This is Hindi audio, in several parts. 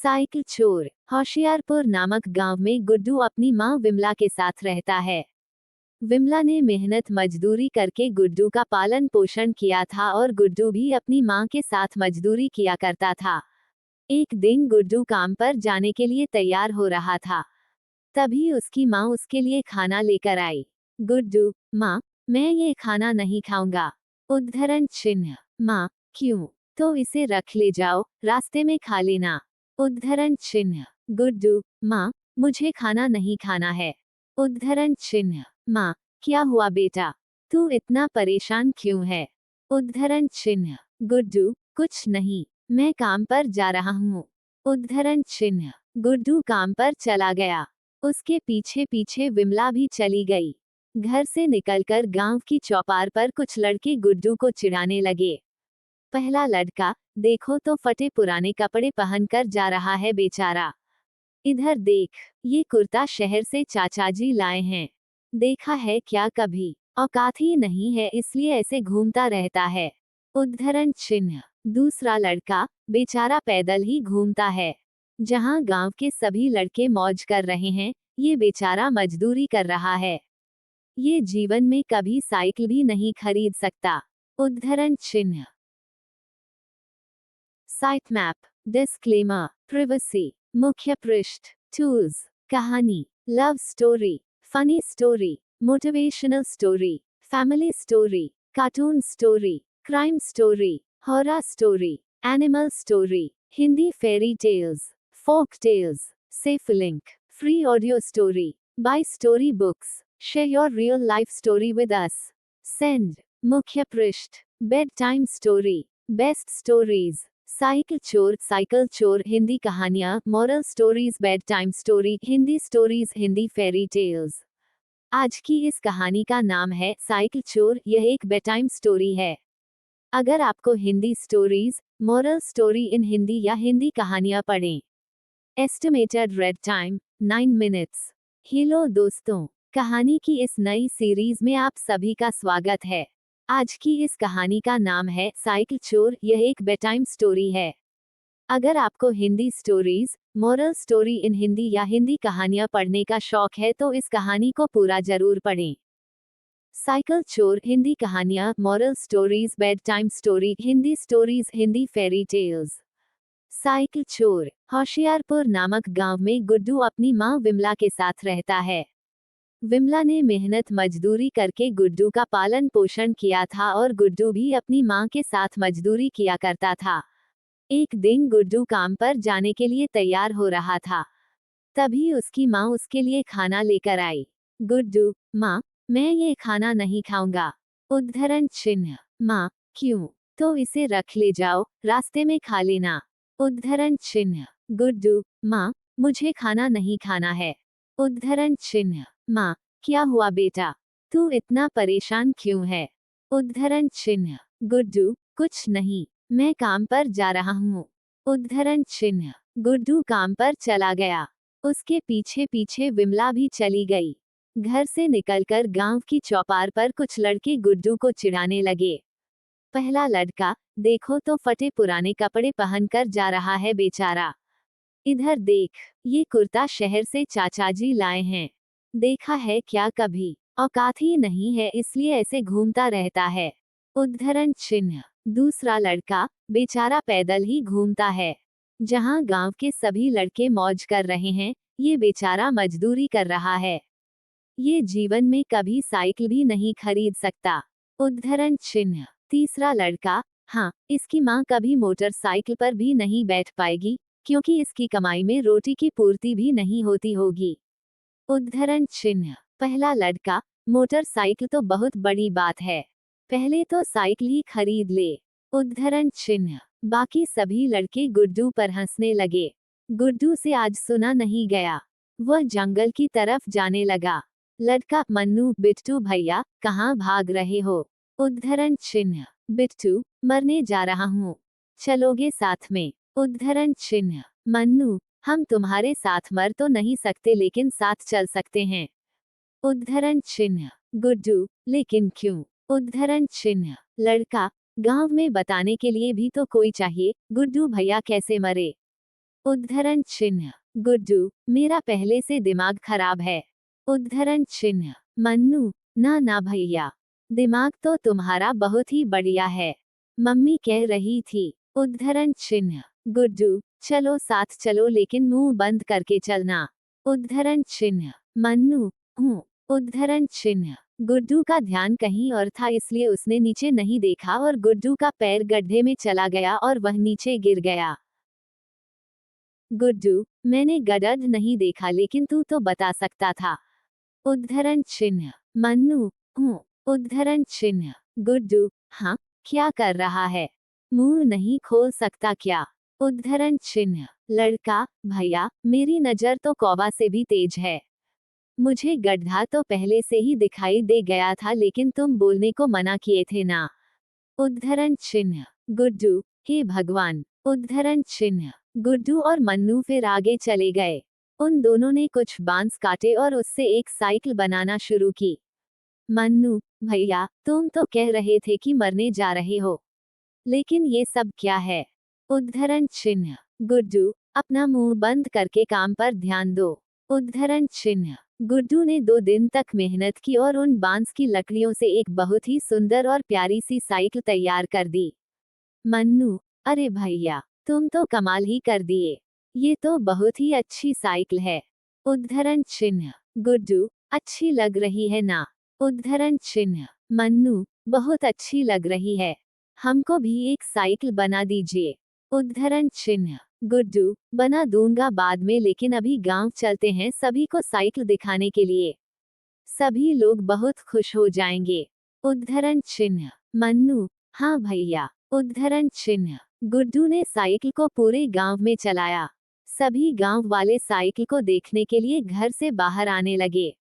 साइकिल चोर। होशियारपुर नामक गांव में गुड्डू अपनी मां विमला के साथ रहता है। विमला ने मेहनत मजदूरी करके गुड्डू का पालन पोषण किया था और गुड्डू भी अपनी मां के साथ मजदूरी किया करता था। एक दिन गुड्डू काम पर जाने के लिए तैयार हो रहा था। तभी उसकी मां उसके लिए खाना लेकर आई। गुड्डू: मां, मैं ये खाना नहीं खाऊंगा। उद्धरण चिन्ह। मां: क्यों? तो इसे रख ले जाओ, रास्ते में खा लेना। उद्धरण चिन्ह। गुड्डू: मां, मुझे खाना नहीं खाना है। उद्धरण चिन्ह। मां: क्या हुआ बेटा, तू इतना परेशान क्यों है? उद्धरण चिन्ह। गुड्डू: कुछ नहीं, मैं काम पर जा रहा हूँ। उद्धरण चिन्ह। गुड्डू काम पर चला गया। उसके पीछे पीछे विमला भी चली गई। घर से निकलकर गांव की चौपार पर कुछ लड़के गुड्डू को चिढ़ाने लगे। पहला लड़का: देखो तो फटे पुराने कपड़े पहनकर जा रहा है बेचारा। इधर देख, ये कुर्ता शहर से चाचा जी लाए हैं। देखा है क्या कभी? औकात ही नहीं है इसलिए ऐसे घूमता रहता है। उद्धरण चिन्ह। दूसरा लड़का: बेचारा पैदल ही घूमता है। जहां गांव के सभी लड़के मौज कर रहे हैं, ये बेचारा मजदूरी कर रहा है। ये जीवन में कभी साइकिल भी नहीं खरीद सकता। उद्धरण चिन्ह। Site map. डिस्क्लेमर। प्रिवेसी। मुख्य पृष्ठ। टूल्स। कहानी। Love story. Funny story. Motivational story. Family story. Cartoon story. Crime story. Horror story. Animal story. Hindi fairy tales. Folk tales. Safe link. Free audio story. Buy story books. Share your real life story with us. Send. मुख्य पृष्ठ। Bed time story. Best stories. Cycle चोर हिंदी कहानियां। Moral stories. Bed time story Hindi stories. Hindi fairy tales. आज की इस कहानी का नाम है साइकिल चोर। यह एक बेड टाइम स्टोरी है। अगर आपको Hindi stories, moral story in Hindi या हिंदी कहानियां पढ़ें। Estimated red time 9 minutes. Hello दोस्तों, कहानी की इस नई सीरीज में आप सभी का स्वागत है। आज की इस कहानी का नाम है साइकिल चोर। यह एक बेड टाइम स्टोरी है। अगर आपको Hindi stories, moral story in Hindi या हिंदी कहानियां पढ़ने का शौक है तो इस कहानी को पूरा जरूर पढ़ें। साइकिल चोर हिंदी कहानियां। Moral stories. Bed time story Hindi stories. Hindi fairy tales. Cycle चोर। होशियारपुर नामक गांव में गुड्डू अपनी मां विमला के साथ रहता है। विमला ने मेहनत मजदूरी करके गुड्डू का पालन पोषण किया था और गुड्डू भी अपनी मां के साथ मजदूरी किया करता था। एक दिन गुड्डू काम पर जाने के लिए तैयार हो रहा था। तभी उसकी मां उसके लिए खाना लेकर आई। गुड्डू: मां, मैं ये खाना नहीं खाऊंगा। उद्धरण चिन्ह। मां: क्यों? तो इसे रख ले जाओ, रास्ते में खा लेना। उद्धरण चिन्ह। गुड्डू: मां, मुझे खाना नहीं खाना है। उद्धरण चिन्ह। मां: क्या हुआ बेटा, तू इतना परेशान क्यों है? उद्धरण चिन्ह। गुड्डू: कुछ नहीं, मैं काम पर जा रहा हूँ। उद्धरण चिन्ह। गुड्डू काम पर चला गया। उसके पीछे पीछे विमला भी चली गई। घर से निकलकर गांव की चौपार पर कुछ लड़के गुड्डू को चिढ़ाने लगे। पहला लड़का: देखो तो फटे पुराने कपड़े पहनकर जा रहा है बेचारा। इधर देख, ये कुर्ता शहर से चाचा जी लाए हैं। देखा है क्या कभी? औकात ही नहीं है इसलिए ऐसे घूमता रहता है। उद्धरण चिन्ह। दूसरा लड़का: बेचारा पैदल ही घूमता है। जहां गांव के सभी लड़के मौज कर रहे हैं, ये बेचारा मजदूरी कर रहा है। ये जीवन में कभी साइकिल भी नहीं खरीद सकता। उद्धरण चिन्ह। तीसरा लड़का: हाँ, इसकी माँ कभी मोटरसाइकिल पर भी नहीं बैठ पाएगी, क्योंकि इसकी कमाई में रोटी की पूर्ति भी नहीं होती होगी। उद्धरण चिन्ह। पहला लड़का: मोटरसाइकिल तो बहुत बड़ी बात है, पहले तो साइकिल ही खरीद ले। उद्धरण चिन्ह। बाकी सभी लड़के गुड्डू पर हंसने लगे। गुड्डू से आज सुना नहीं गया। वह जंगल की तरफ जाने लगा। लड़का: मन्नू, बिट्टू भैया, कहाँ भाग रहे हो? उद्धरण चिन्ह। बिट्टू: मरने जा रहा हूँ, चलोगे साथ में? उद्धरण चिन्ह। मन्नू: हम तुम्हारे साथ मर तो नहीं सकते लेकिन साथ चल सकते हैं। उद्धरण चिन्ह। गुड्डू: लेकिन क्यों? उद्धरण चिन्ह। लड़का: गांव में बताने के लिए भी तो कोई चाहिए, गुड्डू भैया कैसे मरे? उद्धरण चिन्ह। गुड्डू, मेरा पहले से दिमाग खराब है। उद्धरण चिन्ह। मन्नू, ना ना भैया, दिमाग तो तुम्हारा बहुत ही बढ़िया है, मम्मी कह रही थी। उद्धरण चिन्ह। गुड्डू, चलो साथ चलो लेकिन मुंह बंद करके चलना। उद्धरण चिन्ह। मन्नू, हूँ। उद्धरण चिन्ह। गुड्डू का ध्यान कहीं और था इसलिए उसने नीचे नहीं देखा और गुड्डू का पैर गड्ढे में चला गया और वह नीचे गिर गया। गुड्डू, मैंने गड्ढा नहीं देखा लेकिन तू तो बता सकता था। उद्धरण चिन्ह। मन्नू, हूँ। उद्धरण चिन्ह। गुड्डू, हाँ, क्या कर रहा है, मुंह नहीं खोल सकता क्या? उद्धरण चिन्ह। लड़का, भैया, मेरी नजर तो कौवा से भी तेज है, मुझे गड्ढा तो पहले से ही दिखाई दे गया था लेकिन तुम बोलने को मना किए थे ना। उद्धरण चिन्ह। गुड्डू, हे भगवान। उद्धरण चिन्ह। गुड्डू और मन्नू फिर आगे चले गए। उन दोनों ने कुछ बांस काटे और उससे एक साइकिल बनाना शुरू की। मन्नू, भैया, तुम तो कह रहे थे कि मरने जा रहे हो, लेकिन ये सब क्या है? उद्धरण चिन्ह। गुड्डू, अपना मुंह बंद करके काम पर ध्यान दो। उद्धरण चिन्ह। गुड्डू ने 2 दिन तक मेहनत की और उन बांस की लकड़ियों से एक बहुत ही सुंदर और प्यारी सी साइकिल तैयार कर दी। मन्नू, अरे भैया, तुम तो कमाल ही कर दिए, ये तो बहुत ही अच्छी साइकिल है। उद्धरण चिन्ह। गुड्डू, अच्छी लग रही है ना? उद्धरण चिन्ह। मन्नू, बहुत अच्छी लग रही है, हमको भी एक साइकिल बना दीजिए। उद्धरण चिन्ह। गुड्डू, बना दूंगा बाद में लेकिन अभी गांव चलते हैं सभी को साइकिल दिखाने के लिए, सभी लोग बहुत खुश हो जाएंगे। उद्धरण चिन्ह। मन्नू, हाँ भैया। उद्धरण चिन्ह। गुड्डू ने साइकिल को पूरे गांव में चलाया, सभी गांव वाले साइकिल को देखने के लिए घर से बाहर आने लगे।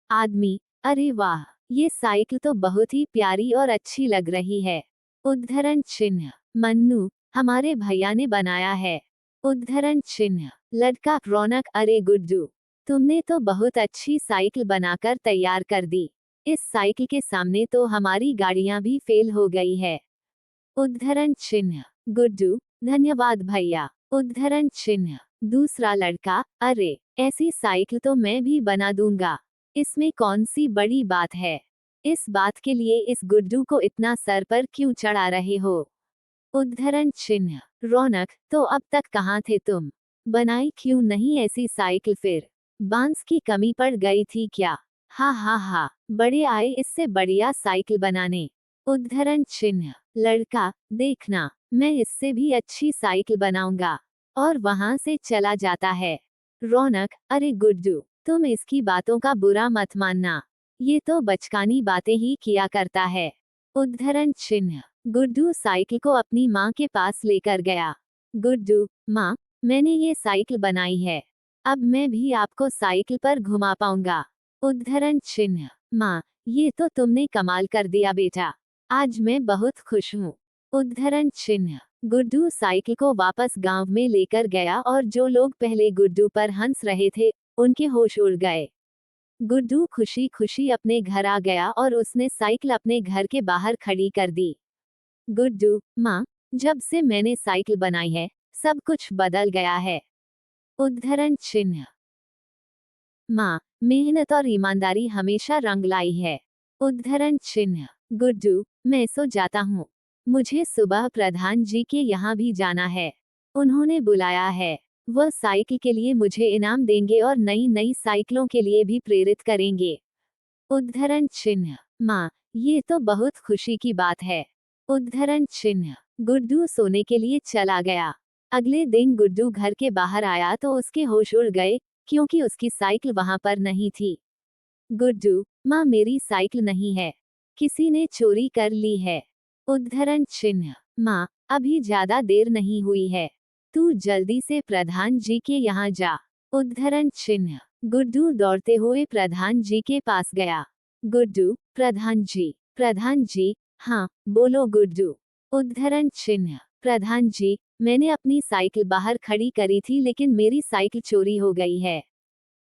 आदमी, अरे वाह, ये साइकिल तो बहुत ही प्यारी और अच्छी लग रही है। उद्धरण चिन्ह। मन्नू, हमारे भैया ने बनाया है। उद्धरण चिन्ह। लड़का, रौनक, अरे गुड्डू, तुमने तो बहुत अच्छी साइकिल बनाकर तैयार कर दी, इस साइकिल के सामने तो हमारी गाड़ियां भी फेल हो गई है। उद्धरण चिन्ह। गुड्डू, धन्यवाद भैया। उद्धरण चिन्ह। दूसरा लड़का, अरे, ऐसी साइकिल तो मैं भी बना दूंगा, इसमें कौन सी बड़ी बात है, इस बात के लिए इस गुड्डू को इतना सर पर क्यों चढ़ा रहे हो? उद्धरण चिन्ह। रौनक, तो अब तक कहाँ थे तुम, बनाई क्यों नहीं ऐसी साइकिल फिर, बांस की कमी पड़ गई थी क्या? हा हा हा, बड़े आए इससे बढ़िया साइकिल बनाने। उद्धरण चिन्ह। लड़का, देखना, मैं इससे भी अच्छी साइकिल बनाऊंगा, और वहां से चला जाता है। रौनक, अरे गुड्डू, तुम इसकी बातों का बुरा मत मानना, ये तो बचकानी बातें ही किया करता है। उद्धरण चिन्ह। गुड्डू साइकिल को अपनी माँ के पास लेकर गया। गुड्डू, माँ, मैंने ये साइकिल बनाई है, अब मैं भी आपको साइकिल पर घुमा पाऊंगा। उद्धरण चिन्ह। माँ, ये तो तुमने कमाल कर दिया बेटा, आज मैं बहुत खुश हूँ। उद्धरण चिन्ह। गुड्डू साइकिल को वापस गांव में लेकर गया और जो लोग पहले गुड्डू पर हंस रहे थे, उनके होश उड़ गए। गुड्डू खुशी खुशी अपने घर आ गया और उसने साइकिल अपने घर के बाहर खड़ी कर दी। गुड्डू, माँ, जब से मैंने साइकिल बनाई है, सब कुछ बदल गया है। उद्धरण चिन्ह। माँ, मेहनत और ईमानदारी हमेशा रंग लाई है। उद्धरण चिन्ह। गुड्डू, मैं सो जाता हूँ, मुझे सुबह प्रधान जी के यहाँ भी जाना है, उन्होंने बुलाया है, वह साइकिल के लिए मुझे इनाम देंगे और नई नई साइकिलों के लिए भी प्रेरित करेंगे। उद्धरण चिन्ह। माँ, ये तो बहुत खुशी की बात है। उद्धरण चिन्ह। गुड्डू सोने के लिए चला गया। अगले दिन गुड्डू घर के बाहर आया तो उसके होश उड़ गए, क्योंकि उसकी साइकिल वहां पर नहीं थी। गुड्डू, माँ, मेरी साइकिल नहीं है, किसी ने चोरी कर ली है। उद्धरण चिन्ह। माँ, अभी ज्यादा देर नहीं हुई है, तू जल्दी से प्रधान जी के यहाँ जा। उद्धरण चिन्ह। गुड्डू दौड़ते हुए प्रधान जी के पास गया। गुड्डू, प्रधान जी। प्रधान जी, हाँ, बोलो गुड्डू। उद्धरण चिन्ह। प्रधान जी, मैंने अपनी साइकिल बाहर खड़ी करी थी लेकिन मेरी साइकिल चोरी हो गई है।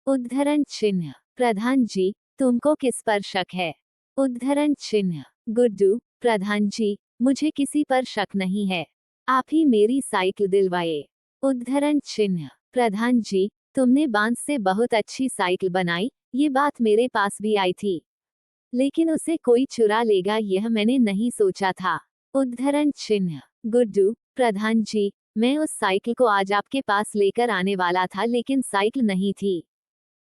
उद्धरण चिन्ह। प्रधान जी, तुमको किस पर शक है? उद्धरण चिन्ह। गुड्डू, प्रधान जी, मुझे किसी पर शक नहीं है, आप ही मेरी साइकिल दिलवाए। उद्धरण चिन्ह। प्रधान जी, तुमने बांस से बहुत अच्छी साइकिल बनाई, ये बात मेरे पास भी आई थी, लेकिन उसे कोई चुरा लेगा यह मैंने नहीं सोचा था। उद्धरण चिन्ह। गुड्डू, प्रधान जी, मैं उस साइकिल को आज आपके पास लेकर आने वाला था लेकिन साइकिल नहीं थी।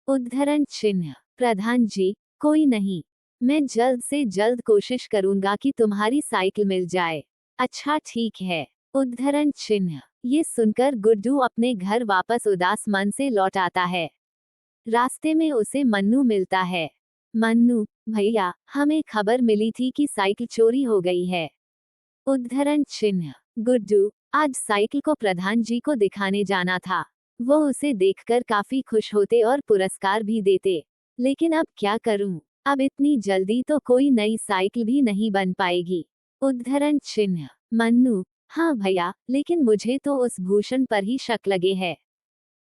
उद्धरण चिन्ह। प्रधान जी, कोई नहीं, मैं जल्द से जल्द कोशिश करूंगा कि तुम्हारी साइकिल मिल जाए। अच्छा ठीक है। उद्धरण चिन्ह। ये सुनकर गुड्डू अपने घर वापस उदास मन से लौट आता है। रास्ते में उसे मन्नू मिलता है। मन्नू, भैया, हमें खबर मिली थी कि साइकिल चोरी हो गई है। उद्धरण चिन्ह। गुड्डू, आज साइकिल को प्रधान जी को दिखाने जाना था। वो उसे देखकर काफी खुश होते और पुरस्कार भी देते, लेकिन अब क्या करूं? अब इतनी जल्दी तो कोई नई साइकिल भी नहीं बन पाएगी। उद्धरण चिन्ह। मन्नू, हाँ भैया, लेकिन मुझे तो उस भूषण पर ही शक लगे है।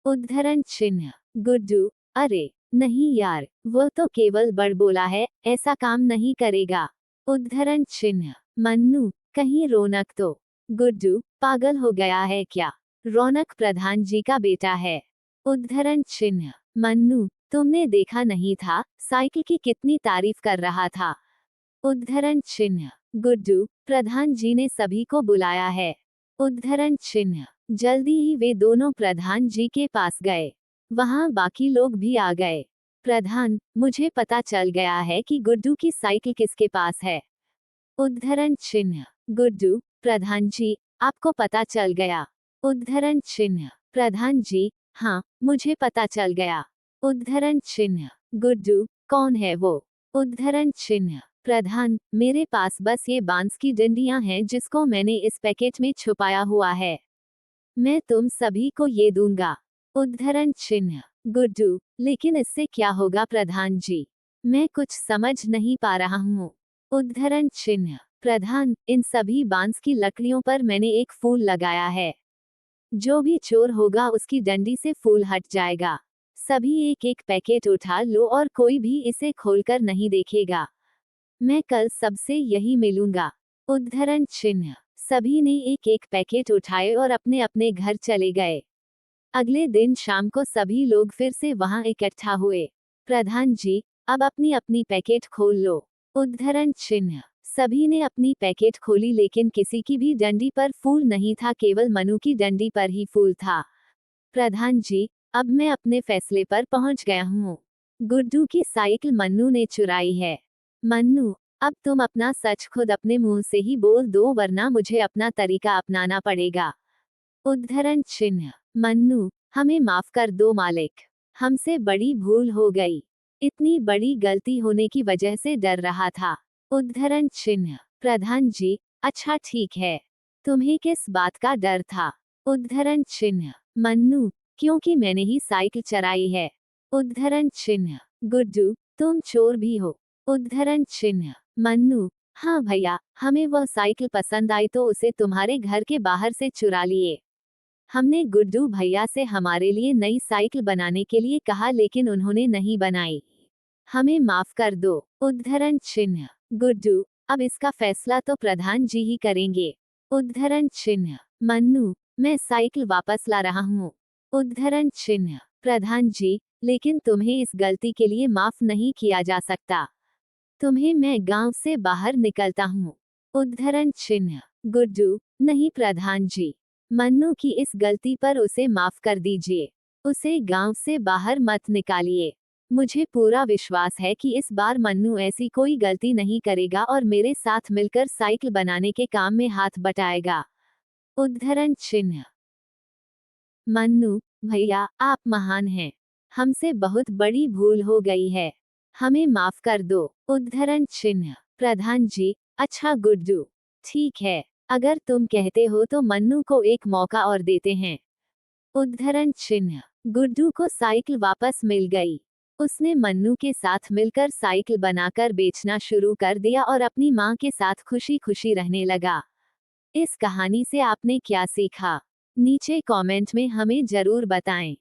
उद्धरण चिन्ह। गुड्डू, अरे नहीं यार, वो तो केवल बड़बोला है, ऐसा काम नहीं करेगा। उद्धरण चिन्ह। मन्नू, कहीं रौनक तो? गुड्डू, पागल हो गया है क्या? रौनक प्रधान जी का बेटा है। उद्धरण चिन्ह। मन्नू, तुमने देखा नहीं था, साइकिल की कितनी तारीफ कर रहा था। उद्धरण चिन्ह। गुड्डू, प्रधान जी ने सभी को बुलाया है। उद्धरण चिन्ह। जल्दी ही वे दोनों प्रधान जी के पास गए। वहां बाकी लोग भी आ गए। प्रधान, मुझे पता चल गया है कि गुड्डू की साइकिल किसके पास है। उद्धरण चिन्ह। गुड्डू, प्रधान जी, आपको पता चल गया। उद्धरण चिन्ह। प्रधान जी, हाँ, मुझे पता चल गया। उद्धरण चिन्ह। गुड्डू, कौन है वो? उद्धरण चिन्ह। प्रधान, मेरे पास बस ये बांस की डंडियां हैं जिसको मैंने इस पैकेट में छुपाया हुआ है। मैं तुम सभी को ये दूंगा। उद्धरण चिन्ह। गुड्डू, लेकिन इससे क्या होगा प्रधान जी? मैं कुछ समझ नहीं पा रहा हूँ। उद्धरण चिन्ह। प्रधान, इन सभी बांस की लकड़ियों पर मैंने एक फूल लगाया है। जो भी चोर होगा उसकी डंडी से फूल हट जाएगा। सभी एक एक पैकेट उठा लो और कोई भी इसे खोलकर नहीं देखेगा। मैं कल सबसे यही मिलूंगा। उद्धरण चिन्ह। सभी ने एक एक पैकेट उठाए और अपने अपने घर चले गए। अगले दिन शाम को सभी लोग फिर से वहां इकट्ठा हुए। प्रधान जी, अब अपनी अपनी पैकेट खोल लो। उद्धरण चिन्ह। सभी ने अपनी पैकेट खोली लेकिन किसी की भी डंडी पर फूल नहीं था, केवल मनु की डंडी पर ही फूल था। प्रधान जी, अब मैं अपने फैसले पर पहुंच गया हूँ। गुड्डू की साइकिल मन्नू ने चुराई है। मन्नू, अब तुम अपना सच खुद अपने मुंह से ही बोल दो वरना मुझे अपना तरीका अपनाना पड़ेगा। उद्धरण चिन्ह। मन्नू, हमें माफ कर दो मालिक, हमसे बड़ी भूल हो गई। इतनी बड़ी गलती होने की वजह से डर रहा था। उद्धरण चिन्ह। प्रधान जी, अच्छा ठीक है, तुम्हें किस बात का डर था? उद्धरण चिन्ह। मन्नू, क्योंकि मैंने ही साइकिल चराई है। उद्धरण चिन्ह। गुड्डू, तुम चोर भी हो। उद्धरण चिन्ह। मन्नू, हाँ भैया, हमें वह साइकिल पसंद आई तो उसे तुम्हारे घर के बाहर से चुरा लिए। हमने गुड्डू भैया से हमारे लिए नई साइकिल बनाने के लिए कहा लेकिन उन्होंने नहीं बनाई। हमें माफ कर दो। उद्धरण चिन्ह। गुड्डू, अब इसका फैसला तो प्रधान जी ही करेंगे। उद्धरण चिन्ह। मन्नू, मैं साइकिल वापस ला रहा हूँ। उद्धरण चिन्ह। प्रधान जी, लेकिन तुम्हें इस गलती के लिए माफ नहीं किया जा सकता। तुम्हें मैं गांव से बाहर निकलता हूँ। उद्धरण चिन्ह। गुड्डू, नहीं प्रधान जी, मन्नू की इस गलती पर उसे माफ कर दीजिए। उसे गांव से बाहर मत निकालिए। मुझे पूरा विश्वास है कि इस बार मन्नू ऐसी कोई गलती नहीं करेगा और मेरे साथ मिलकर साइकिल बनाने के काम में हाथ बटाएगा। उद्धरण चिन्ह। मन्नू, भैया, आप महान हैं। हमसे बहुत बड़ी भूल हो गई है। हमें माफ कर दो। उद्धरण चिन्ह। प्रधान जी, अच्छा गुड्डू, ठीक है, अगर तुम कहते हो तो मन्नू को एक मौका और देते हैं। उद्धरण चिन्ह। गुड्डू को साइकिल वापस मिल गई। उसने मन्नू के साथ मिलकर साइकिल बनाकर बेचना शुरू कर दिया और अपनी मां के साथ खुशी खुशी रहने लगा। इस कहानी से आपने क्या सीखा? नीचे कमेंट में हमें जरूर बताएं।